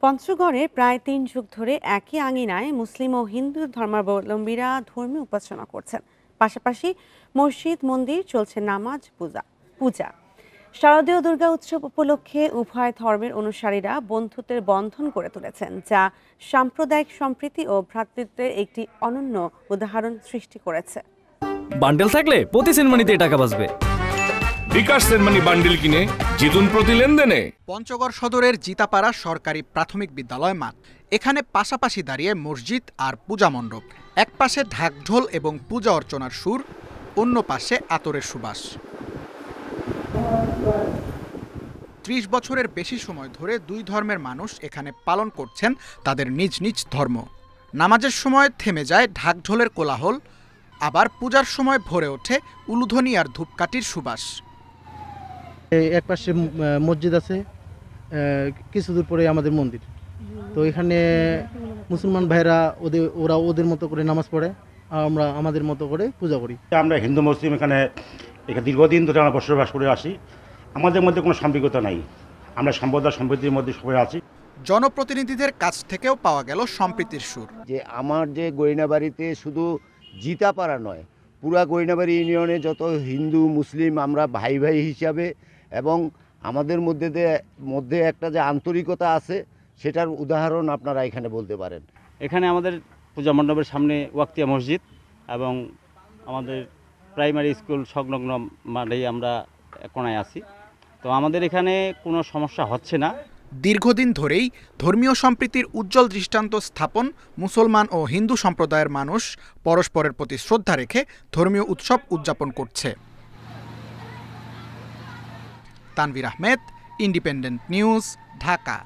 পঞ্চগড়ে প্রায় ৩ যুগ ধরে একই আঙিনায় মুসলিম ও হিন্দু ধর্মাবলম্বীরা ধর্মীয় উপাসনা করছেন। পাশাপাশি মসজিদ মন্দির চলছে নামাজ পূজা। শারদীয় দুর্গা উৎসব উপলক্ষে উভয় ধর্মের অনুসারীরা বন্ধুত্বের বন্ধন গড়ে তুলেছেন, যা সাম্প্রদায়িক সম্প্রীতি ও ভ্রাতৃত্বের একটি অনন্য উদাহরণ সৃষ্টি করেছে। বান্ডেল থাকলে প্রতি সেনমানিতে টাকা বাঁচবে। বিকাশ সেনমানি বান্ডেল কিনে জিতুন প্রতি লেনদেনে। পঞ্চগড় সদরের জিতাপাড়া সরকারি প্রাথমিক বিদ্যালয় মাঠ। এখানে পাশাপাশি দাঁড়িয়ে মসজিদ আর পূজা মণ্ডপ। এক পাশে ঢাকঢোল এবং পূজা অর্চনার সুর, অন্য পাশে আতরের সুবাস। ৩০ বছরের বেশি সময় ধরে দুই ধর্মের মানুষ এখানে পালন করছেন তাদের নিজ নিজ ধর্ম। নামাজের সময় থেমে যায় ঢাকঢোলের কোলাহল, আবার পূজার সময় ভরে ওঠে উলুধ্বনি আর ধূপকাঠির সুবাস। এক পাশে মসজিদ আছে, কিছু দূর পরে আমাদের মন্দির। তো এখানে মুসলমান ভাইরা ওরা ওদের মতো করে নামাজ পড়ে, আর আমরা আমাদের মতো করে পূজা করি। আমরা হিন্দু মুসলিম এখানে দীর্ঘদিন ধরে আমরা বসবাস করে আসি। আমাদের মধ্যে কোনো সাম্প্রিকতা নাই, আমরা সম্প্রদায় সম্প্রীতির মধ্যে সবাই আছি। জনপ্রতিনিধিদের কাছ থেকেও পাওয়া গেল সম্প্রীতির সুর। যে আমার যে গরিনাবাড়িতে শুধু জিতাপাড়া নয়, পুরা গরিনাবাড়ি ইউনিয়নে যত হিন্দু মুসলিম আমরা ভাই ভাই হিসাবে, এবং আমাদের মধ্যে একটা যে আন্তরিকতা আছে, সেটার উদাহরণ আপনারা এখানে বলতে পারেন। এখানে আমাদের পূজা মণ্ডপের সামনে ওয়াক্তিয়া মসজিদ এবং আমাদের প্রাইমারি স্কুল সংলগ্ন মাঠেই আমরা কোণায় আছি। তো আমাদের এখানে কোনো সমস্যা হচ্ছে না। দীর্ঘদিন ধরেই ধর্মীয় সম্প্রীতির উজ্জ্বল দৃষ্টান্ত স্থাপন মুসলমান ও হিন্দু সম্প্রদায়ের মানুষ পরস্পরের প্রতি শ্রদ্ধা রেখে ধর্মীয় উৎসব উদযাপন করছে। Tanvir Ahmed, independent news, Dhaka.